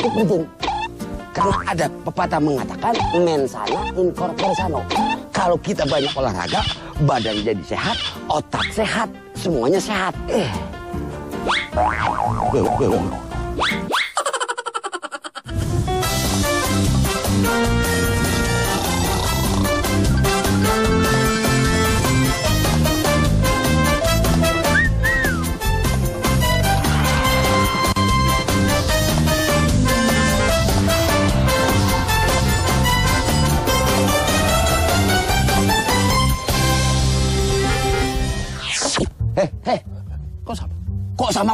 itu penting. Karena ada pepatah mengatakan mens sana in corpore sano. Kalau kita banyak olahraga, badan jadi sehat, otak sehat, semuanya sehat.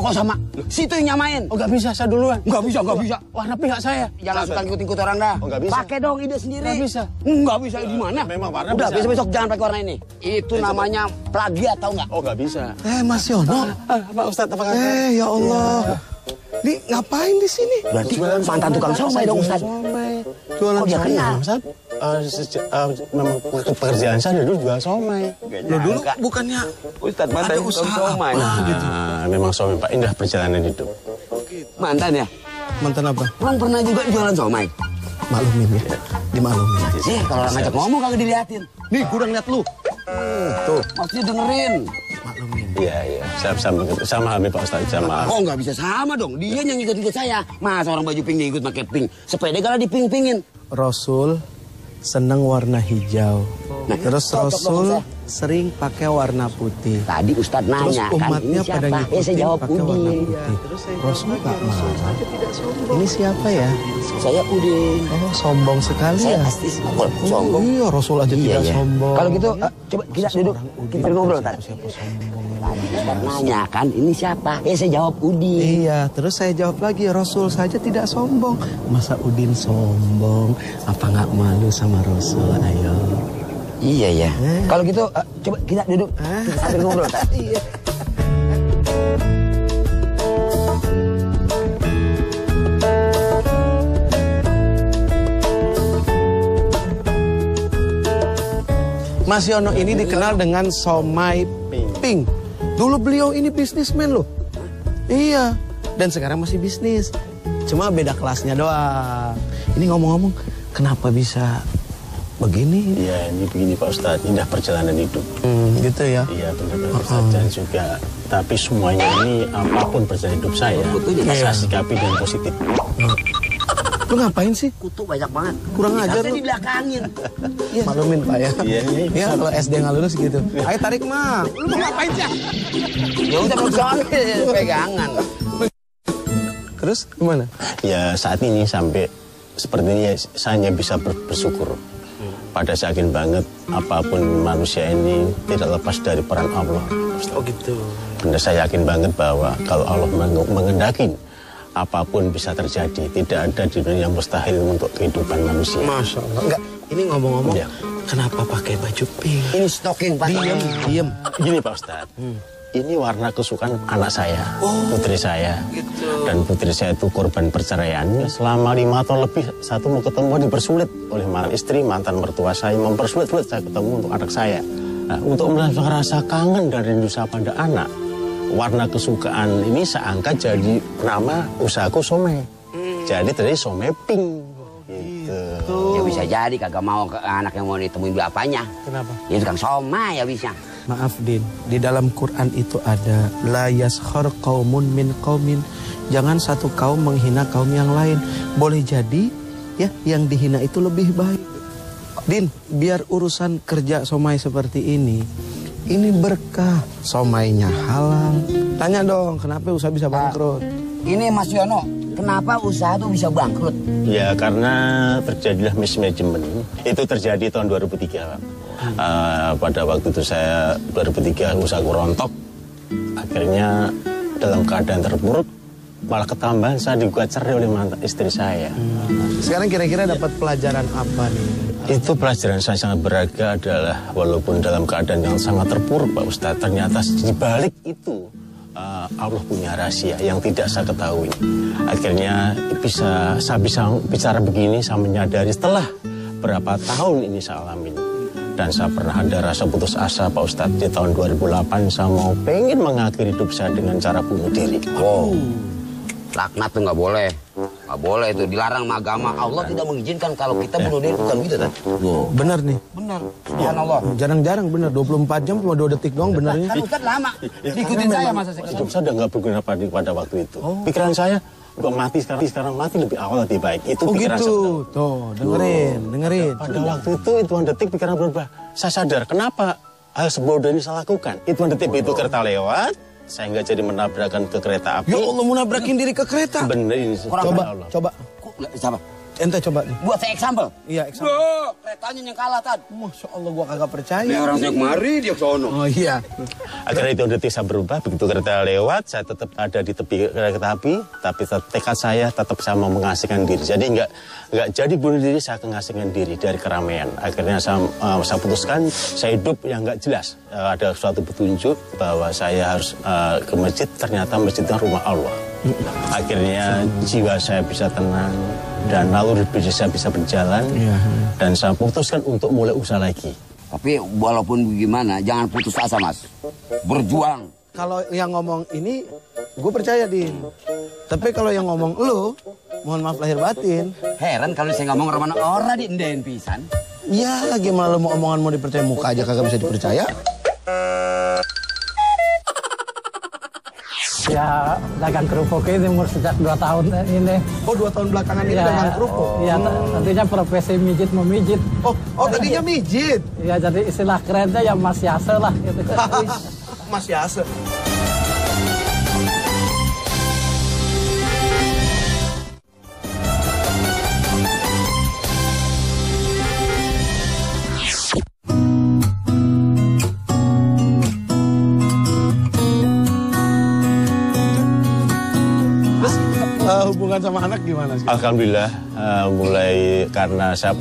Kok sama? Situ yang nyamain. Oh, nggak bisa, saya duluan. Nggak bisa. Warna pihak saya. Jangan suka ikut-ikut orang dah. Oh, nggak bisa. Pakai dong ide sendiri. Nggak bisa. Nggak bisa gimana? Memang warna udah, bisa. besok jangan pakai warna ini. Itu namanya plagiat, tahu nggak? Oh, nggak bisa. Mas Yono. Pak Ustadz, apa kabar? Ya Allah. Ini ngapain di sini? Berarti mantan tukang somai dong, Ustaz. Jualan dia somai. kenal? Ustaz, memang pekerjaan saya dulu jual somai. Loh, dulu bukannya Ustaz mantan ada tukang usaha somai. Memang somai, Pak. Indah perjalanan hidup. Mantan ya? mantan apa? Emang pernah juga jualan somai? Maklumin ya, dimaklumin. Kalau orang ngajak ngomong kagak diliatin. Nih, kurang lihat lu. Tuh, maksudnya dengerin. Maklumin. Iya. Sama halnya Pak Ustadz, sama. Oh, nggak bisa sama dong. Dia yang ikut-ikut saya. Masa orang baju pink dia ikut pakai pink? Sepeda kalau diping-pingin. Rasul seneng warna hijau. Nah, terus cocok Rasul dong, sering pakai warna putih. Tadi Ustadz Terus nanya kan, umatnya ini pada siapa? ngikutin Saya jawab pakai warna Udin. putih. Rasul nggak marah. Ini siapa ya? Saya Udin. Oh, sombong sekali Saya ya. pasti sombong. Iya, Rasul aja tidak sombong. Kalau gitu, coba kita duduk, kita ngobrol tadi. Siapa sombong? Ustadz nanya kan, ini siapa? Saya jawab Udin. Iya, terus saya jawab lagi, Rasul saja tidak sombong. Masa Udin sombong? Apa nggak malu sama Rasul? Ayo. Iya ya. Kalau gitu, coba kita duduk, kita sambil ngobrol tadi. Iya. Mas Yono ini dikenal dengan somai pink. Dulu beliau ini bisnismen loh. Iya, dan sekarang masih bisnis. Cuma beda kelasnya doang. Ini ngomong-ngomong, kenapa bisa begini? Iya, ini begini Pak Ustadz, indah perjalanan hidup. Gitu ya. Iya, benar-benar saja juga. Tapi semuanya ini, apapun perjalanan hidup saya sikapi dengan positif. Lu ngapain sih? Kutu banyak banget. Kurang ajar Saya lu. dibelakangin. Iya. Maklumin Pak ya. Iya. Ya kalau SD nggak lulus gitu. Ayo tarik mah. Lu mau ngapain sih? Ya udah pegangan, pegangan. Terus gimana? Ya saat ini sampai seperti ini saya hanya bisa bersyukur. Pada saya yakin banget apapun manusia ini tidak lepas dari peran Allah. Oh gitu. Benar, saya yakin banget bahwa kalau Allah mengendaki apapun bisa terjadi. Tidak ada di dunia yang mustahil untuk kehidupan manusia. Masya Allah. Enggak, ini ngomong-ngomong, Ya. kenapa pakai baju pink? Ini stocking Pak. Diem. Gini Pak Ustadz, ini warna kesukaan anak saya, putri saya. Dan putri saya itu korban perceraian. Selama 5 tahun lebih, satu mau ketemu dipersulit oleh istri, mantan mertua saya. Mempersulit saya ketemu untuk anak saya. Nah, untuk merasakan rasa kangen dan rindu saya pada anak, warna kesukaan ini saya angkat jadi nama usahaku somai. Jadi dari somai pink. Gitu. Ya bisa jadi kagak mau ke anak yang mau ditemuin bapaknya. Kenapa? Ya tukang somai ya bisa. Maaf Din, di dalam Quran itu ada la yaskhar qaumun min qaumin. Jangan satu kaum menghina kaum yang lain. Boleh jadi ya yang dihina itu lebih baik. Din, biar urusan kerja somai seperti ini berkah. Somainya halal. Tanya dong, kenapa usaha bisa bangkrut? Ini Mas Yono, kenapa usaha tuh bisa bangkrut? Ya karena terjadilah mismanagement. Itu terjadi tahun 2003 Pak. Pada waktu itu saya 2003 usahaku rontok. Akhirnya dalam keadaan terpuruk, malah ketambahan saya digugat cerai oleh mantan istri saya. Sekarang kira-kira dapat pelajaran apa nih? Itu pelajaran saya sangat berharga adalah walaupun dalam keadaan yang sangat terpuruk Pak Ustadz, ternyata di balik itu Allah punya rahasia yang tidak saya ketahui. Akhirnya saya bisa bicara begini, saya menyadari setelah berapa tahun ini saya alamin. Dan saya pernah ada rasa putus asa Pak Ustadz di tahun 2008 saya mau pengen mengakhiri hidup saya dengan cara bunuh diri. Laknat tuh nggak boleh. Nggak boleh itu, dilarang sama agama. Allah tidak mengizinkan kalau kita bunuh diri, bukan gitu kan? Bener nih. Benar. Subhanallah. Jarang-jarang bener, 24 jam cuma 2 detik doang benernya. Kan Ustaz lama. Ikutin saya masa saya. Hidup saya udah nggak berguna pada waktu itu. Pikiran saya, udah mati sekarang mati lebih awal lebih baik. Itu pikiran gitu. saya. Tuh, dengerin. Pada waktu itu hitungan detik pikiran berubah. Saya sadar kenapa hal sebodoh ini saya lakukan. Hitungan detik itu kereta lewat, saya nggak jadi menabrakkan ke kereta api. Ya Allah, mau nabrakin diri ke kereta. Bener ini. Coba. Siapa? Ente coba nih. Buat saya example. Iya, example. Keretanya yang kalah tadi. Masya Allah, gua kagak percaya. Ini orang saya kemari, dia ke sono. Oh iya. Akhirnya itu detik saya berubah, begitu kereta lewat, saya tetap ada di tepi kereta api, tapi tekad saya tetap saya mau mengasingkan diri. Jadi nggak jadi bunuh diri, saya mengasingkan diri dari keramaian. Akhirnya saya putuskan, saya hidup yang nggak jelas. Ada suatu petunjuk bahwa saya harus ke masjid, ternyata masjid itu rumah Allah. Akhirnya jiwa saya bisa tenang dan lalu saya bisa berjalan dan saya putuskan untuk mulai usaha lagi. Tapi walaupun bagaimana, jangan putus asa Mas. Berjuang. Kalau yang ngomong ini, gue percaya Din. Tapi kalau yang ngomong lu, mohon maaf lahir batin. Heran kalau saya ngomong orang di enden pisan. Ya gimana lu mau omongan mau dipercaya, muka aja kagak bisa dipercaya. Ya, dagang kerupuk ini umur sejak 2 tahun ini. Oh 2 tahun belakangan ini dagang kerupuk? Iya, tadinya profesi mijit-memijit. Oh tadinya mijit? Iya, jadi istilah kerennya ya Mas Yase lah. Gitu. Mas Yase. Hubungan sama anak gimana sih? Alhamdulillah, mulai karena saya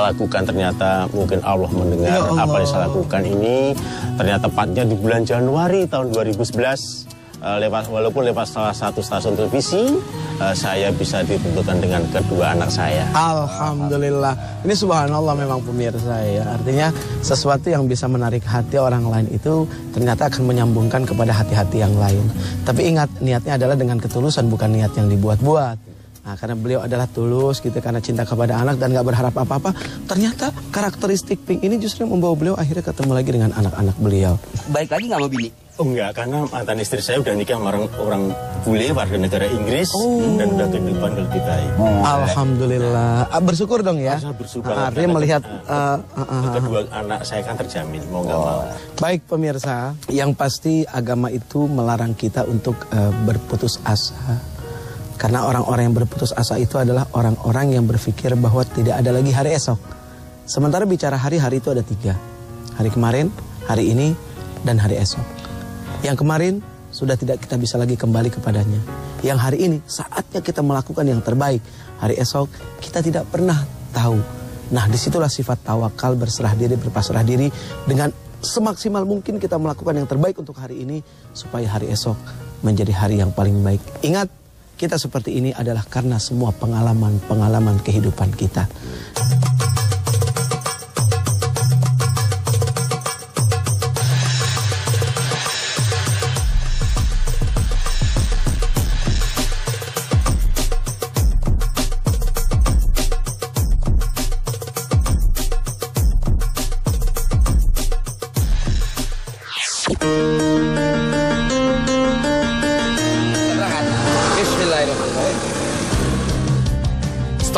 lakukan ternyata mungkin Allah mendengar Ya Allah. apa yang saya lakukan ini. Ternyata tepatnya di bulan Januari tahun 2011, walaupun lewat salah satu stasiun televisi, saya bisa ditentukan dengan kedua anak saya. Alhamdulillah. Ini subhanallah memang pemirsa ya. Artinya sesuatu yang bisa menarik hati orang lain itu ternyata akan menyambungkan kepada hati-hati yang lain. Tapi ingat, niatnya adalah dengan ketulusan, bukan niat yang dibuat-buat. Nah, karena beliau adalah tulus gitu, karena cinta kepada anak dan gak berharap apa-apa. Ternyata karakteristik Pink ini justru yang membawa beliau akhirnya ketemu lagi dengan anak-anak beliau. Baik lagi nggak mau bini? Oh enggak, karena mantan istri saya udah nikah sama orang bule warga negara Inggris dan udah kehidupan lebih baik. Alhamdulillah. Bersyukur dong ya. Saya bersyukur. Artinya melihat kedua anak saya kan terjamin, mau nggak mau. Baik pemirsa, yang pasti agama itu melarang kita untuk berputus asa. Karena orang-orang yang berputus asa itu adalah orang-orang yang berpikir bahwa tidak ada lagi hari esok. Sementara bicara hari-hari itu ada 3. Hari kemarin, hari ini, dan hari esok. Yang kemarin sudah tidak kita bisa lagi kembali kepadanya. Yang hari ini saatnya kita melakukan yang terbaik. Hari esok kita tidak pernah tahu. Nah, disitulah sifat tawakal, berserah diri, berpasrah diri. Dengan semaksimal mungkin kita melakukan yang terbaik untuk hari ini, supaya hari esok menjadi hari yang paling baik. Ingat, kita seperti ini adalah karena semua pengalaman-pengalaman kehidupan kita.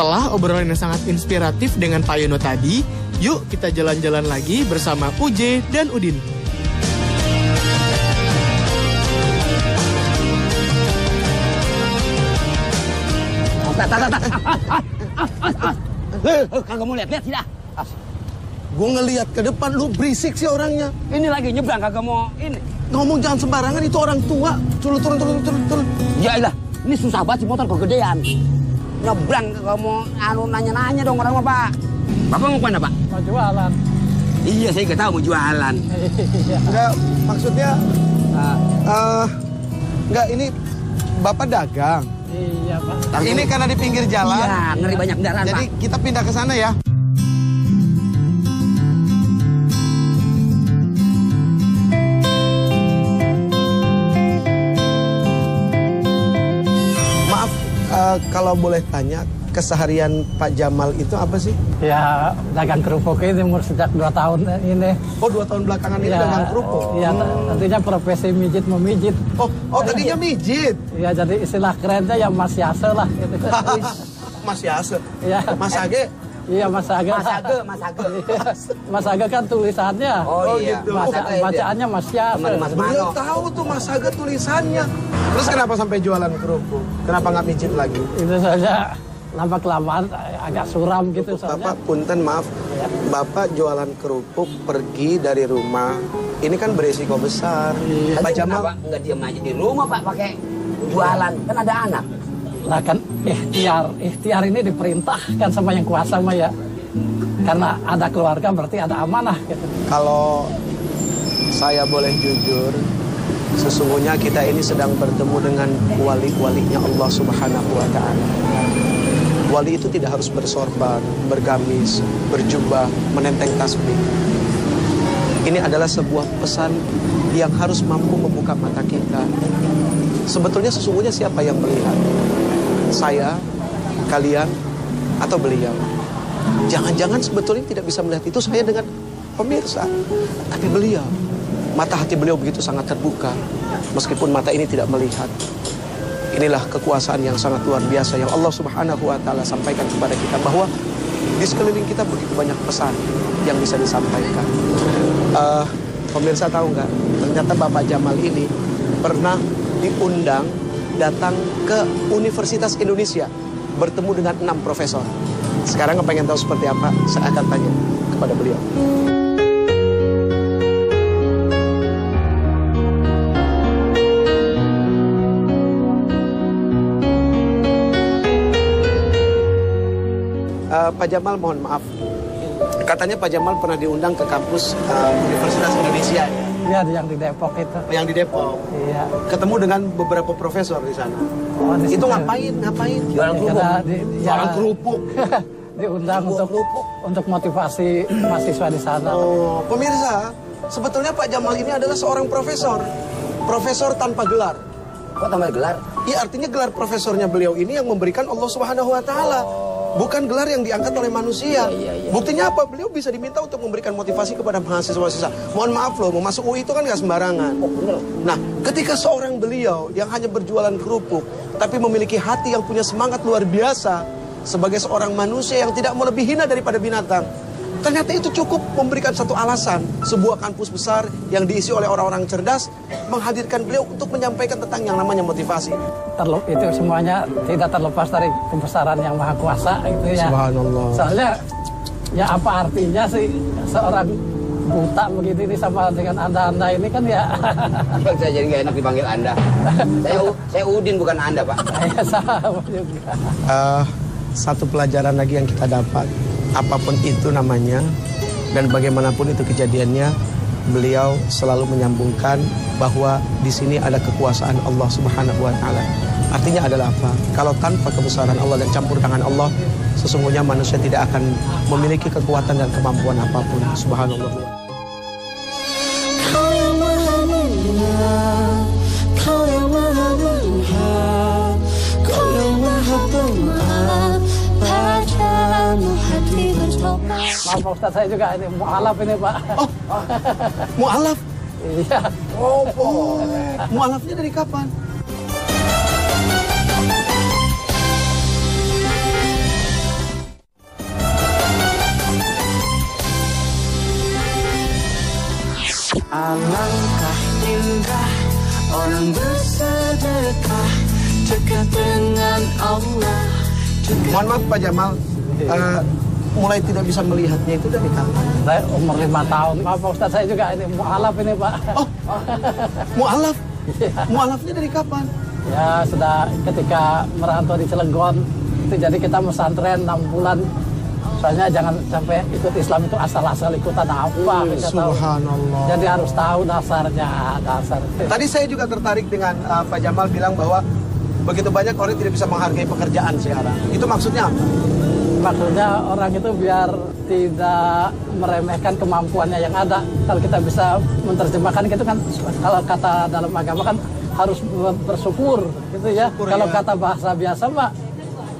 Setelah obrolan yang sangat inspiratif dengan Pak Yono tadi, yuk kita jalan-jalan lagi bersama UJ dan Udin. Kagak mau lihat tidak? Gue ngelihat ke depan, lu berisik sih orangnya. Ini lagi nyebrang kagak mau ini. Ngomong jangan sembarangan, itu orang tua. Turun. Ya ilah, ini susah banget si motor kegedean. Nyebrang kagak mau nanya-nanya dong orang Bapak. Bapak mau kemana Pak? Mau jualan. Iya saya nggak tahu mau jualan. Enggak, maksudnya enggak, ini Bapak dagang. Iya Pak. Ini karena di pinggir jalan. Iya, ngeri banyak kendaraan Jadi Pak. kita pindah ke sana ya. Maaf, Kalau boleh tanya, keseharian Pak Jamal itu apa sih? Ya dagang kerupuk ini umur sejak 2 tahun ini. Oh, 2 tahun belakangan ini Ya, dagang kerupuk. Iya, tentunya profesi mijit memijit. Oh, tadinya mijit. Ya jadi istilah kerennya ya Mas Yase lah. Gitu. Mas Yase. Ya. Mas Age. Iya Mas Aga. Mas Aga. Mas Aga kan tulisannya. Oh iya. gitu. Bacaannya Mas Yase. Teman Mas Beliau Mano. tahu tuh Mas Age tulisannya. Terus kenapa sampai jualan kerupuk? Kenapa nggak mijit lagi? Itu saja lama kelamaan agak suram gitu soalnya. Bapak, punten maaf. Bapak jualan kerupuk pergi dari rumah. Ini kan beresiko besar. Pak Jamal, Kenapa nggak diam aja di rumah Pak pakai jualan? Kan ada anak. Lah kan ikhtiar ini diperintahkan sama yang kuasa mah ya. Karena ada keluarga berarti ada amanah gitu. kalau saya boleh jujur, sesungguhnya kita ini sedang bertemu dengan wali-walinya Allah Subhanahu wa Ta'ala. Wali itu tidak harus bersorban, bergamis, berjubah, menenteng tasbih. Ini adalah sebuah pesan yang harus mampu membuka mata kita. Sebetulnya sesungguhnya siapa yang melihat? Saya, kalian, atau beliau? Jangan-jangan sebetulnya tidak bisa melihat itu saya dengan pemirsa. Tapi beliau, mata hati beliau begitu sangat terbuka. Meskipun mata ini tidak melihat. Inilah kekuasaan yang sangat luar biasa yang Allah Subhanahu wa Ta'ala sampaikan kepada kita, bahwa di sekeliling kita begitu banyak pesan yang bisa disampaikan. Pemirsa tahu nggak? Ternyata Bapak Jamal ini pernah diundang datang ke Universitas Indonesia bertemu dengan 6 profesor. Sekarang pengen tahu seperti apa? Saya akan tanya kepada beliau. Pak Jamal, mohon maaf. Katanya Pak Jamal pernah diundang ke kampus Universitas Indonesia. Iya yang di Depok itu. Yang di Depok. Iya. Ketemu dengan beberapa profesor di sana. Oh, di Itu situ. ngapain? Jualan kerupuk. Karena Jualan kerupuk. diundang untuk motivasi mahasiswa di sana. Oh, pemirsa, sebetulnya Pak Jamal ini adalah seorang profesor. Profesor tanpa gelar. Kok tambah gelar? Iya, artinya gelar profesornya beliau ini yang memberikan Allah Subhanahu wa Ta'ala. Bukan gelar yang diangkat oleh manusia. Iya. Buktinya apa? Beliau bisa diminta untuk memberikan motivasi kepada mahasiswa-mahasiswa. Mohon maaf loh, mau masuk UI itu kan gak sembarangan. Nah, ketika seorang beliau yang hanya berjualan kerupuk, tapi memiliki hati yang punya semangat luar biasa, sebagai seorang manusia yang tidak mau lebih hina daripada binatang, ternyata itu cukup memberikan satu alasan. Sebuah kampus besar yang diisi oleh orang-orang cerdas menghadirkan beliau untuk menyampaikan tentang yang namanya motivasi. Itu semuanya tidak terlepas dari kebesaran yang maha kuasa gitu ya. Subhanallah. Soalnya ya apa artinya sih seorang buta begitu ini sama dengan anda ini kan ya. Saya jadi nggak enak dipanggil Anda. Saya Udin bukan Anda Pak. Ya sama juga. Satu pelajaran lagi yang kita dapat, apapun itu namanya dan bagaimanapun itu kejadiannya, beliau selalu menyambungkan bahwa di sini ada kekuasaan Allah Subhanahu wa Ta'ala. Artinya adalah apa? Kalau tanpa kebesaran Allah dan campur tangan Allah, sesungguhnya manusia tidak akan memiliki kekuatan dan kemampuan apapun. Subhanallah. Kau yang maha mendengar, Kau yang maha melihat, Kau yang maha pemaaf, padamu hati bertobat. Maaf Pak Ustadz, saya juga ini mu'alaf ini Pak. Mu'alaf? Iya. Oh. Mu'alafnya dari kapan? Alangkah indah orang bersedekah dekat dengan Allah. Mohon maaf Pak Jamal, mulai tidak bisa melihatnya itu dari kapan? Saya umur 5 tahun. Maaf Pak Ustadz, saya juga ini mu'alaf ini Pak. Mu'alaf? Mu'alafnya dari kapan? Ya sudah ketika merantau di Cilegon, itu jadi kita pesantren 6 bulan. Soalnya jangan sampai ikut Islam itu asal-asal ikutan apa. Subhanallah. Jadi harus tahu dasarnya. Tadi saya juga tertarik dengan Pak Jamal bilang bahwa begitu banyak orang tidak bisa menghargai pekerjaan sekarang. Itu maksudnya apa? Maksudnya orang itu biar tidak meremehkan kemampuannya yang ada. Kalau kita bisa menerjemahkan gitu kan, kalau kata dalam agama kan harus bersyukur gitu ya. Kalau kata bahasa biasa Pak,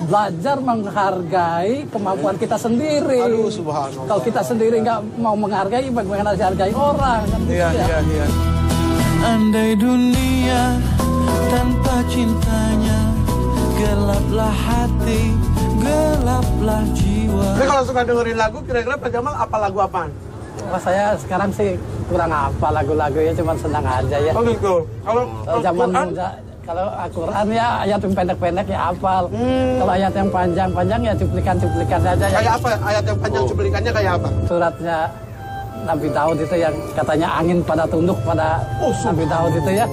belajar menghargai kemampuan kita sendiri. Aduh, subhanallah. Kalau kita sendiri nggak mau menghargai, bagaimana dihargai orang? Kan? Iya. Andai dunia tanpa cintanya, gelaplah hati, gelaplah jiwa. Tapi kalau suka dengerin lagu, kira-kira Pak Jamal apa lagu apaan? Wah, saya sekarang sih kurang apa lagu-lagunya, cuma senang aja ya. Oh gitu. Kalau Zaman Quran? muda, kalau Al-Quran ya ayat yang pendek-pendek ya hafal. Kalau ayat yang panjang-panjang ya cuplikan-cuplikan aja. Kayak apa? Ayat yang panjang cuplikannya kayak apa? Suratnya Nabi Daud itu yang katanya angin pada tunduk pada Nabi Daud itu ya.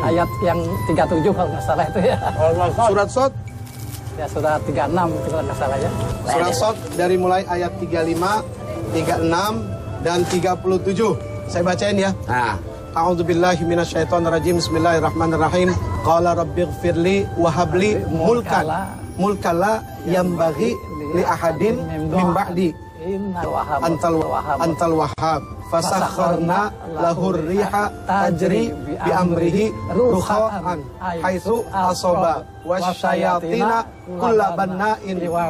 Ayat yang 37 kalau nggak salah itu ya. Surat Sot? Ya surat 36 itu kalau nggak salah ya. Surat Sot dari mulai ayat 35, 36, dan 37. Saya bacain ya. Nah, A'udzubillahi minasyaitonirrajim. Bismillahirrahmanirrahim. Qala rabbighfirli wa habli mulkala yambaghi li ahadin min ba'di antal wahhab fasakharna lahur riha tajri bi amrihi ruhaan haitsu asaba wasyayatina kullabanna'in wa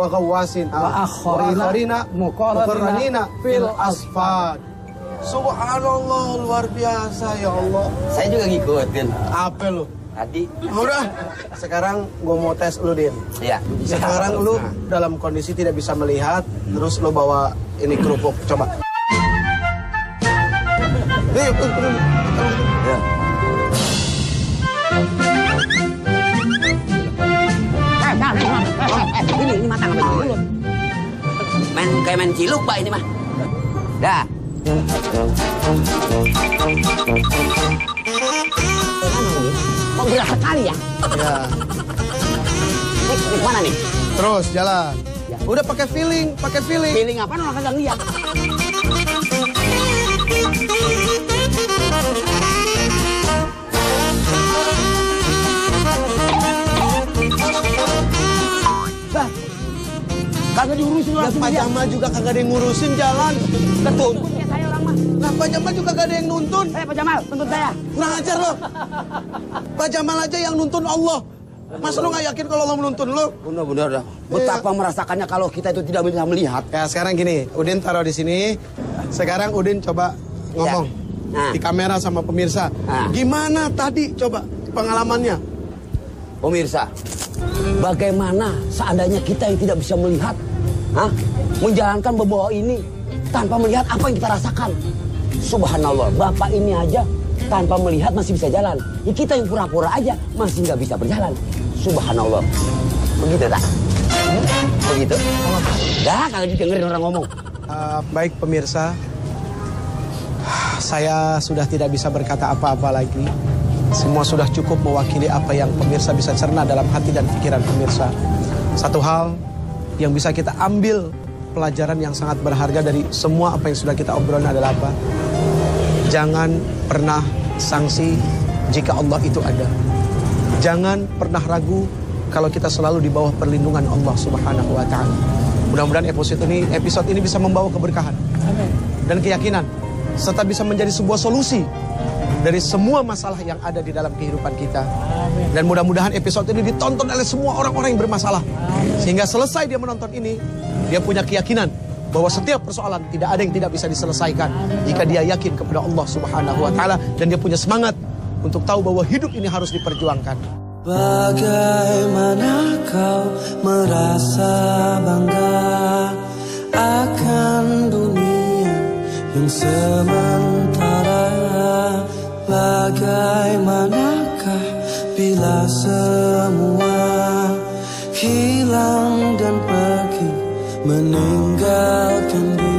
ghawasin wa akharina muqarranina fil asfad. Subhanallah, luar biasa ya Allah. saya juga ngikutin. Apa lu? Tadi. Udah. Sekarang gue mau tes lu, Din. Ya. Sekarang lu dalam kondisi tidak bisa melihat, terus lu bawa ini kerupuk. Coba. Ya. Ini mata nggak dulu. Kayak main ciluk Pak ini mah. Dah. Kok berat sekali ya? Ya. Ini mana nih? Terus jalan. Ya. Udah pakai feeling. Feeling apa? Orang kagak lihat. Bah, kagak diurusin Lah langsung Pak dia. Jamal juga kagak ada yang ngurusin jalan. Ketuntut ya saya orang mah. Lah Pak Jamal juga kagak ada yang nuntun. Pak Jamal, tuntut saya. Kurang ajar lo. Pak Jamal aja yang nuntun Allah. Masa lu gak yakin kalau Allah menuntun lu? Benar-benar dah. Betapa merasakannya kalau kita itu tidak bisa melihat. Ya sekarang gini, Udin taruh di sini. Sekarang Udin coba ngomong Nah. di kamera sama pemirsa. Nah. Gimana tadi coba pengalamannya? Pemirsa, bagaimana seandainya kita yang tidak bisa melihat, menjalankan bebawa ini tanpa melihat apa yang kita rasakan? Subhanallah, Bapak ini aja tanpa melihat masih bisa jalan. Ya kita yang pura-pura aja masih nggak bisa berjalan. Subhanallah. Begitu tak? Begitu? Dah, kalau didengerin orang ngomong. Baik pemirsa, saya sudah tidak bisa berkata apa-apa lagi. Semua sudah cukup mewakili apa yang pemirsa bisa cerna dalam hati dan pikiran pemirsa. Satu hal yang bisa kita ambil pelajaran yang sangat berharga dari semua apa yang sudah kita obrolin adalah apa? Jangan pernah sangsi jika Allah itu ada. Jangan pernah ragu kalau kita selalu di bawah perlindungan Allah Subhanahu wa taala. Mudah-mudahan episode ini bisa membawa keberkahan dan keyakinan serta bisa menjadi sebuah solusi dari semua masalah yang ada di dalam kehidupan kita. Dan mudah-mudahan episode ini ditonton oleh semua orang-orang yang bermasalah. Sehingga selesai dia menonton ini, dia punya keyakinan bahwa setiap persoalan tidak ada yang tidak bisa diselesaikan jika dia yakin kepada Allah Subhanahu wa taala dan dia punya semangat untuk tahu bahwa hidup ini harus diperjuangkan. Bagaimana kau merasa bangga akan dunia yang sementara? Bagaimanakah bila semua hilang dan pergi meninggalkan diri?